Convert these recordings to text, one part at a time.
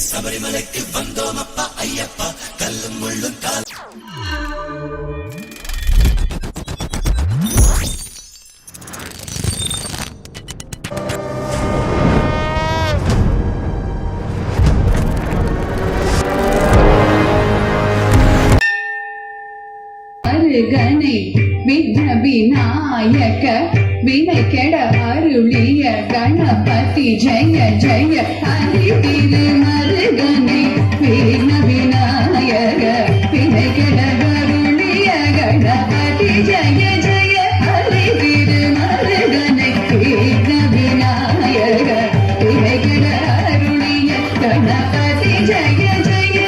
சபரிமலைக்கு வந்தோம் அப்பா ஐயப்பா கல்லும் முள்ளும் கால் கணே விக்ன விநாயக வினை கெட அருளிய கணபதி ஜெய ஜெய ஹரி திருமருகனே விக்ன விநாயக வினை கெட அருளிய கணபதி ஜெய ஜெய ஹரி திருமருகனே விக்ன விநாயக வினை கெட அருளிய கணபதி ஜெய ஜெய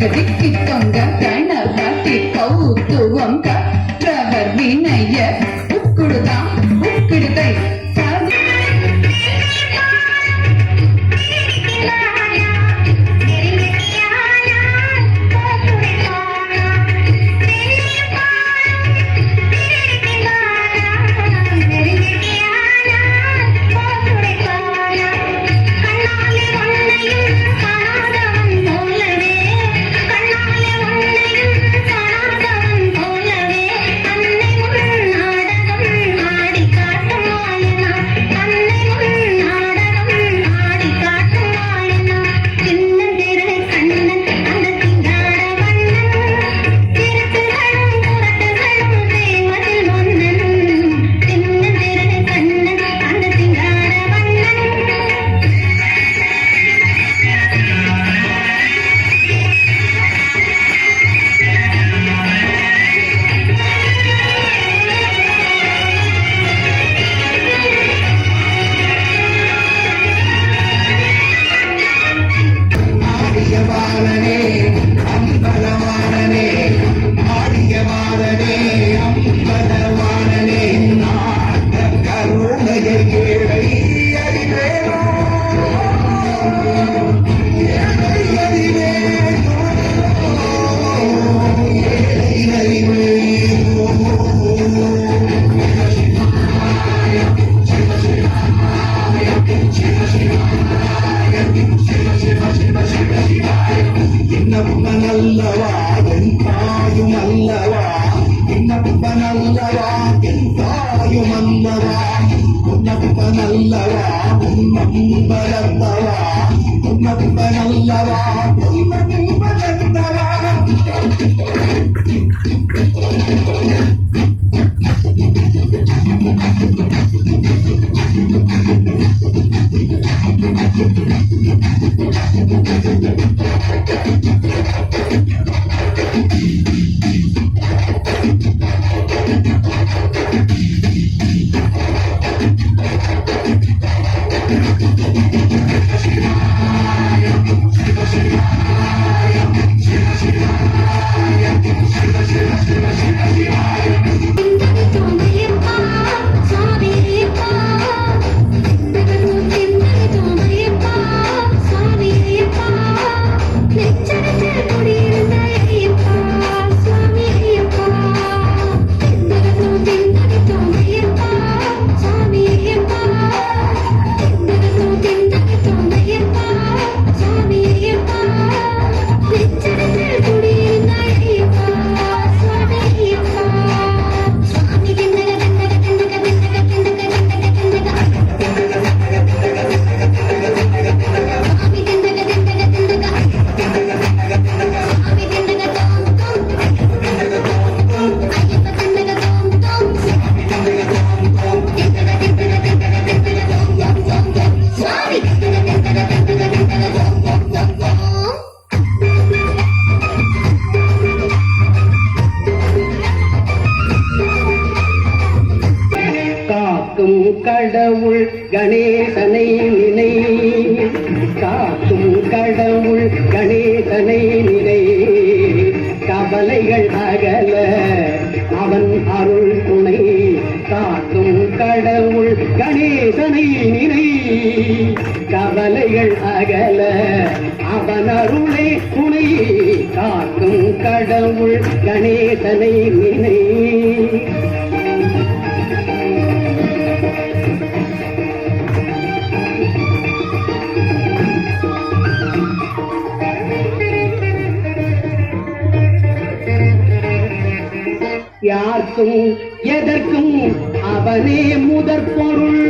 திக்கி தொங்க கணபதி கௌத்துவம் கற்றவர் வினய உக்குடுதான் உக்கிடுதை Swami கணேசனை நினை காக்கும் கடவுள் கணேசனை நினை கவலைகள் அகல அவன் அருள் துணை காக்கும் கடவுள் கணேசனை நினை கவலைகள் அகல அவன் அருளை துணை காக்கும் கடவுள் கணேசனை நினை யாருக்கும் எதற்கும் அவனே முதற் பொருள்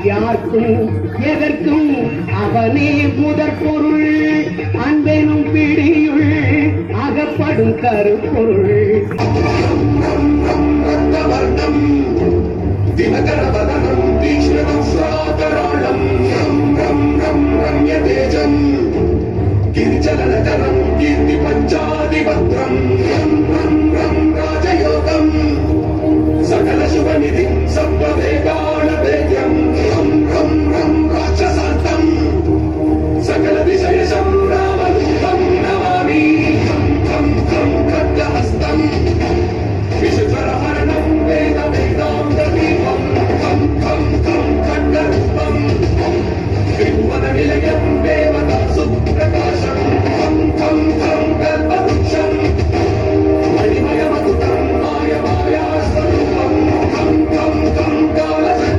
யாருக்கும் எதற்கும் அவனே முதற் பொருள் அன்பெனும் பிடியுள் அகப்படும் கருப்பொருள் தினகரவதனம் தீக்ஷ்ணம் ஸ்ராதராளம் ரம் ரம் ரம் ரம்யதேஜம் गिरिचलनकरं कीर्तिपञ्चादिपत्रं रं रं रं राजयोगं सकलशुभनिधिं सप्तवेदाणवेद्यं रं रं रं राक्षसान्तं सकलविषयशं रामदूतं नमामि खं खं खड्गहस्तं विषज्वरहरणं वेदवेदान्तदीपं खं खं खं खड्गरूपं त्रिभुवननिलयं देवता सुप्रकाशं खं खं खं कल्पवृक्षं मणिमयमधुतं मायमायास्वरूपं खं खं खं कालसर्पं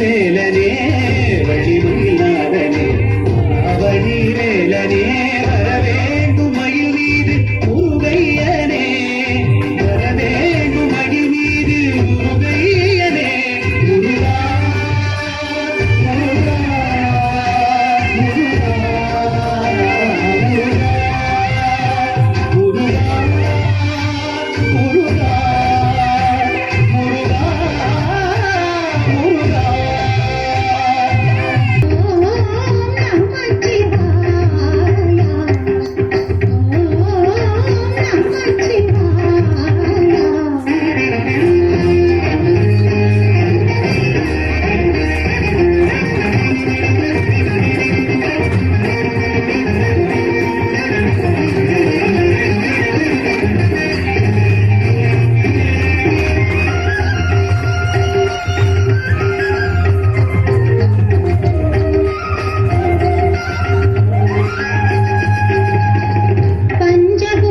வேலனே வழிமயிலாதனே அவனி வேலனே வர வேண்டும் மயில் மீது முருகையனே வர வேண்டும் மயில் மீது முருகையனே முருகா முருகா முருகா முருகா முருகா முருகா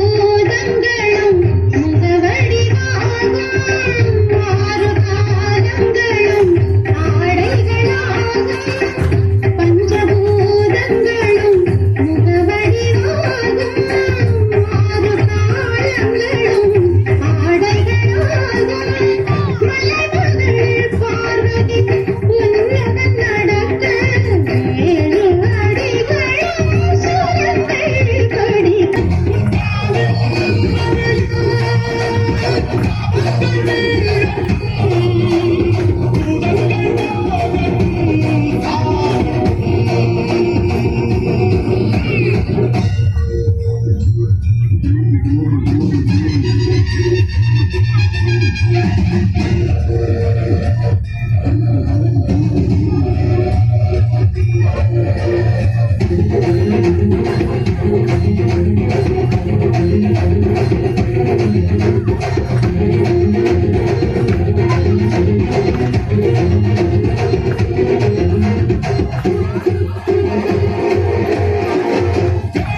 பஞ்சபூதங்களும் முகவடிவாகும் ஆறு காலங்களும் ஆடைகளாகும் பஞ்சபூதங்களும் முகவடிவாகும் ஆறு காலங்களும் ஆடைகளாகும் மலைமகள் பார்வதி உன்னதன் நடக்க ஏழு அடிகளும் சுரங்கள் படிக்க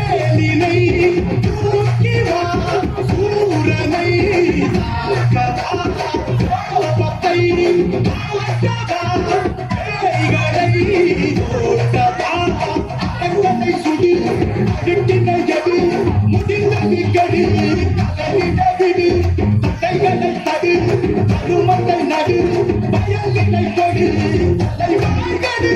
வேலினை தூக்கி வா சூரனை தாக்கவா கோபத்தை தாக்கவா பேய்களை ஓட்டவா தங்கத்தை சுடி திட்டினை எடு முடிந்தது கடி தலையிட விடு தடைகளை தடு கருமத்தை நடு பயங்களை கொடு தலைவாய்கடு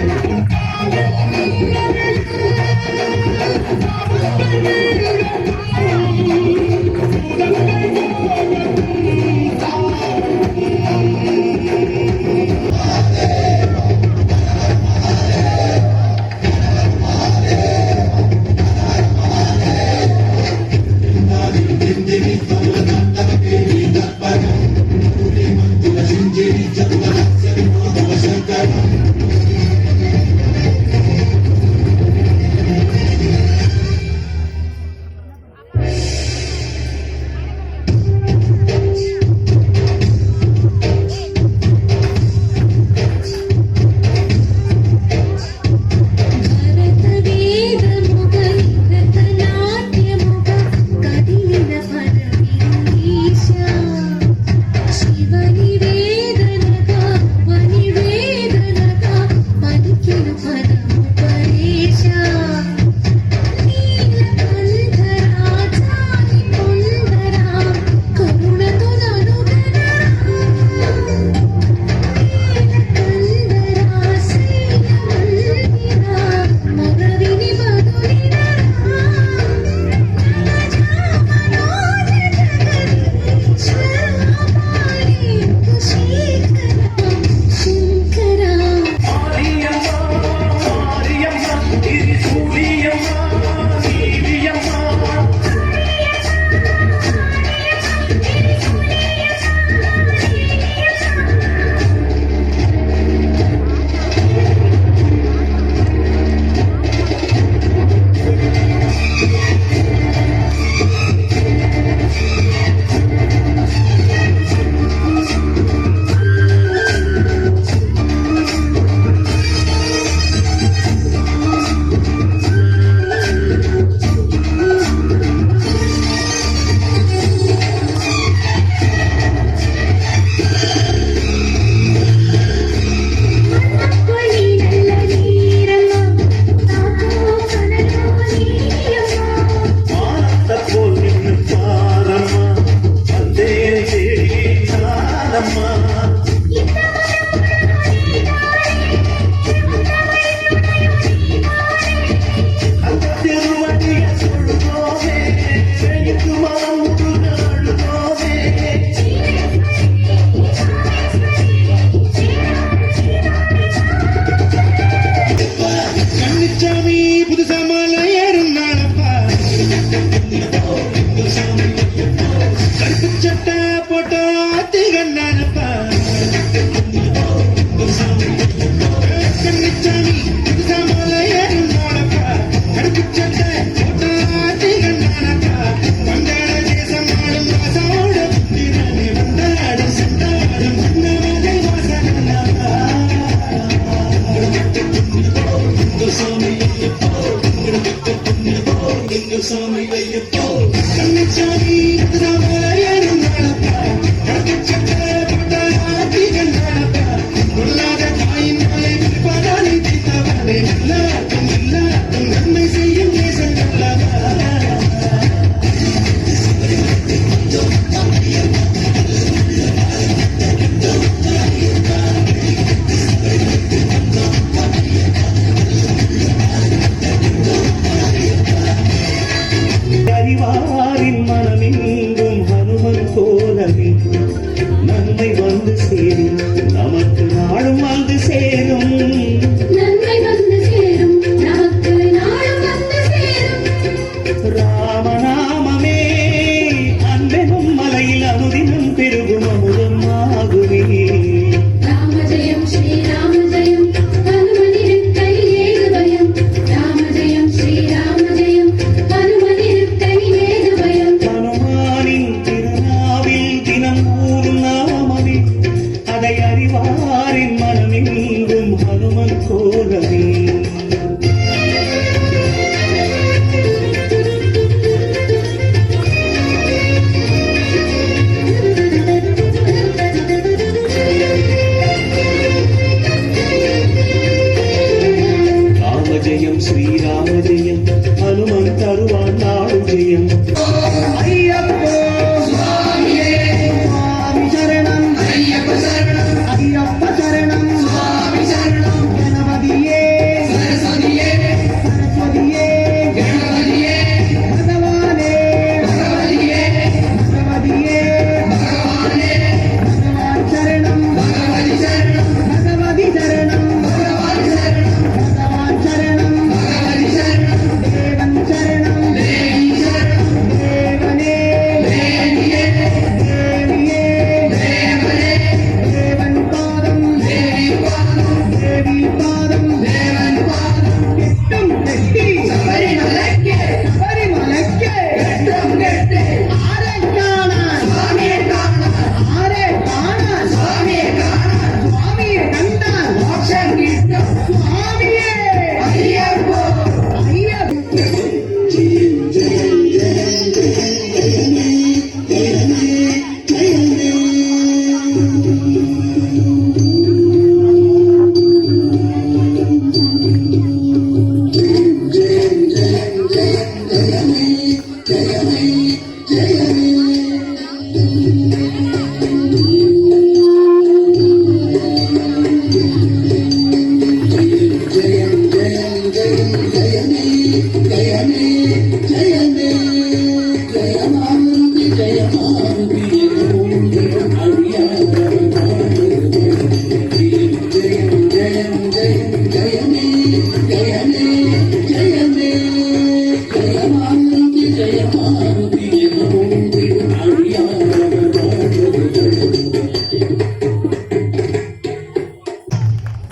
சாமி ஐயப்போ கண்ணச்சாமி ராமாயணம் நடப்பா கச்சக்கரப்பட்டாதிகள் நடப்பா கொள்ளாத தாயின் மலை படானி தீர்த்தவனே எல்லாருக்கும் நன்மை செய்யும் நேசன் அல்லவா அறிவாரின் மனமெங்கும் ஹனுமன் போலவே நன்மை வந்து சேரும் நமக்கு நாளும் வந்து சேரும் நன்மை வந்து சேரும் நமக்கு நாளும் வந்து சேரும் ராமநாமமே அன்பெனும் மலையில் அனுதினம் பெருகும் அமுதம் ஆகுமே ராம ஜெயம் ஸ்ரீராம ஜெயம் ஹனுமனிருக்கை ஏது பயம் ராம ஜெயம் ஸ்ரீராம ஜெயம் ஹனுமனிருக்கை ஏது பயம் ஹனுமானின் திருநாவில் தினம் கூறும் நாமமே அதை அறிவாரின் மனமெங்கும் ஹனுமன் கோலமே ராம ஜெயம் ஸ்ரீராம ஜெயம் ஹனுமன் தருவான் நாடு ஜெயம் ஐயப்போ சுவாமியே சுவாமி சரணம் ஐயப்ப சரணம் ஐயப்ப சரணம் சுவாமி சரணம் கணபதியே சரஸ்வதியே சரஸ்வதியே கணபதியே பகவானே பகவதியே பகவதியே பகவானே பகவான் சரணம் பகவதி சரணம் பகவதி சரணம் பகவான் சரணம் பகவான் சரணம் பகவதி சரணம் தேவன் சரணம் தேவி சரணம் தேவனே தேவியே தேவியே தேவனே தேவன் பாதம் தேவி பாதம் தேவி பாதம் தேவன் பாதம் கெட்டும் கெட்டி சபரிமலைக்கே சபரிமலைக்கே கெட்டும் கெட்டி ஆரே காணான் சுவாமியே காணான் ஆரே காணான் சுவாமியே காணான் சுவாமியே கண்டான் மோட்சம் கிட்டும் சுவாமியே ஐயப்போ ஐயப்போ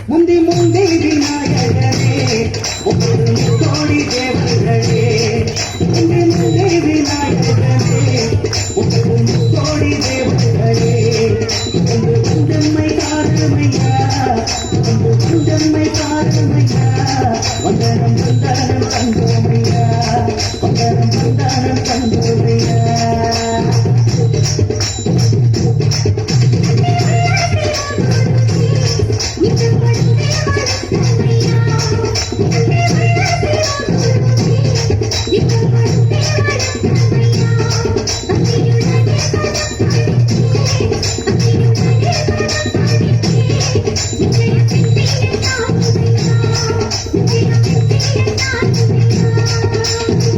முந்தி முந்தி விநாயகனே ஒவ்வொரு கோடி தேவர்களே முந்தி முந்தி விநாயகனே ஒவ்வொரு கோடி தேவர்களே ஒன்று குண்டம்மை காரணமையா ஒன்று குண்டம்மை காரணமையா வந்தனம் வந்தனம் தந்தோமையா வந்தனம் வந்தனம் தந்தோமையா Thank you.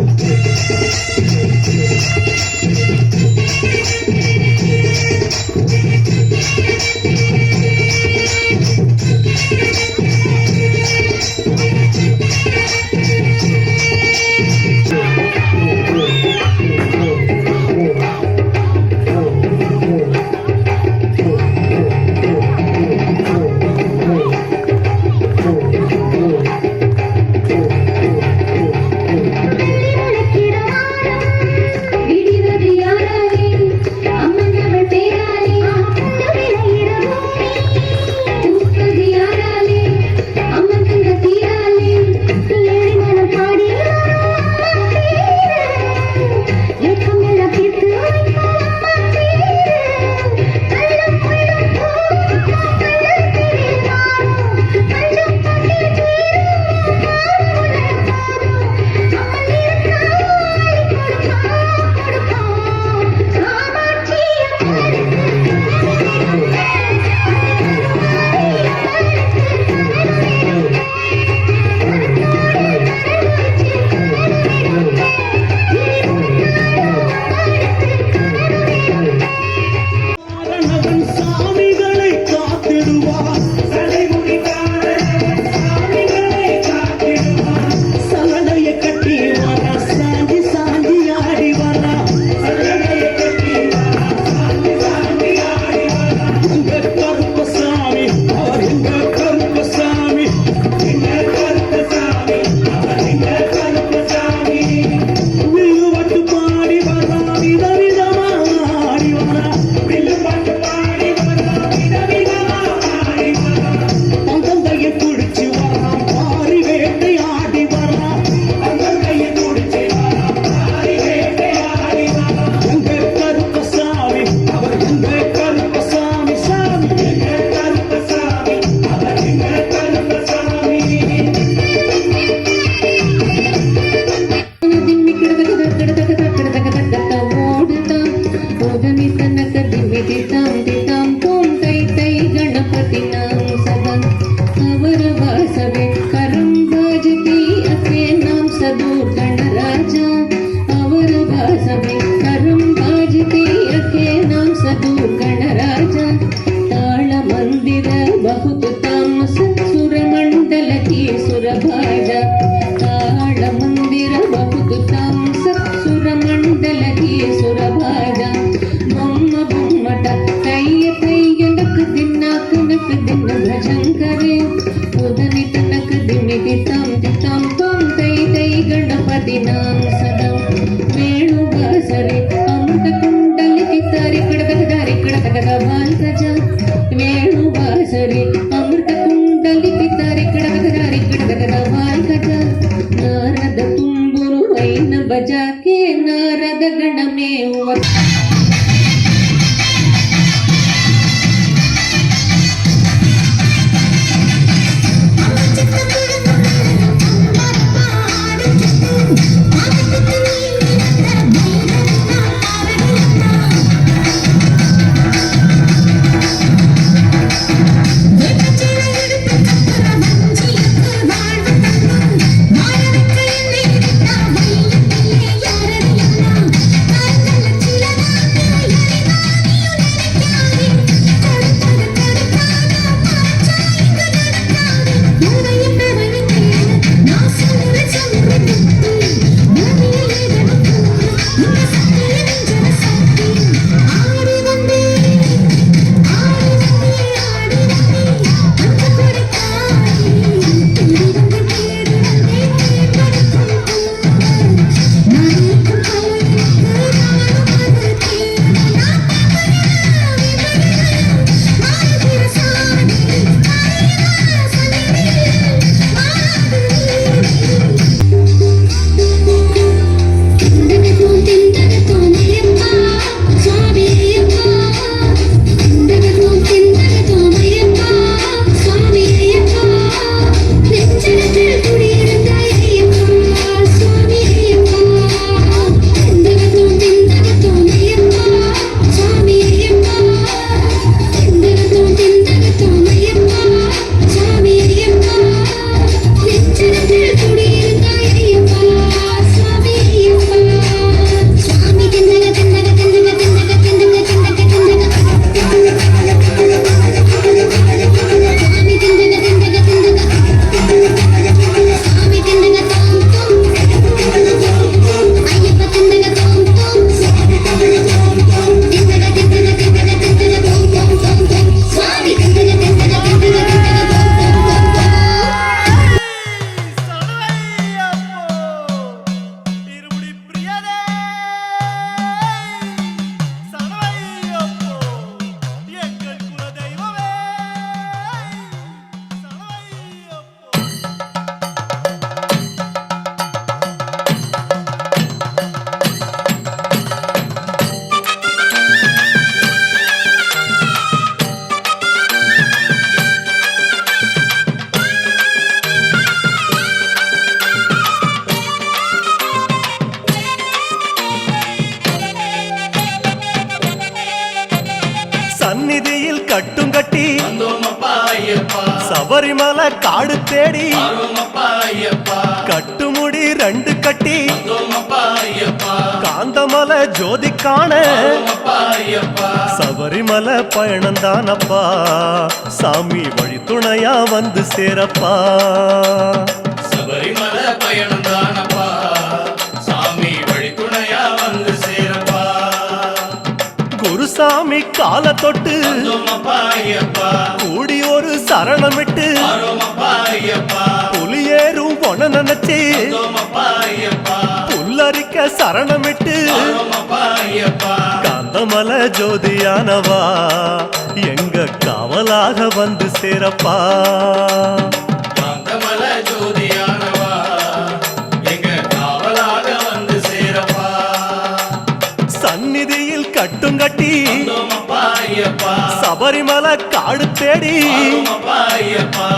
சபரிமலை காடு தேடி வந்தோமப்பா ஐயப்பா கட்டுமுடி 2 கட்டி வந்தோமப்பா ஐயப்பா காந்தமலை ஜோதி காண வந்தோமப்பா ஐயப்பா சபரிமலை பயணந்தானப்பா சாமி வழி துணையா வந்து சேரப்பா சபரிமலை பயணம் தானப்பா சாமி வழி துணையா வந்து சேரப்பா குருசாமி கால தொட்டு வந்தோமப்பா ஐயப்பா கூடி ஒரு சரணமிட்டு வந்தோமப்பா ஐயப்பா புலியேறும் பொன நினைச்சு வந்தோமப்பா ஐயப்பா புல்லரிக்க சரணமிட்டு வந்தோமப்பா ஐயப்பா காந்தமலை ஜோதியானவா எங்க காவலாக வந்து சேரப்பா காந்தமலை ஜோதியானவா எங்க காவலாக வந்து சேரப்பா சந்நிதியில் கட்டுங்கட்டி வந்தோமப்பா ஐயப்பா சபரிமலை காடு தேடி வந்தோமப்பா ஐயப்பா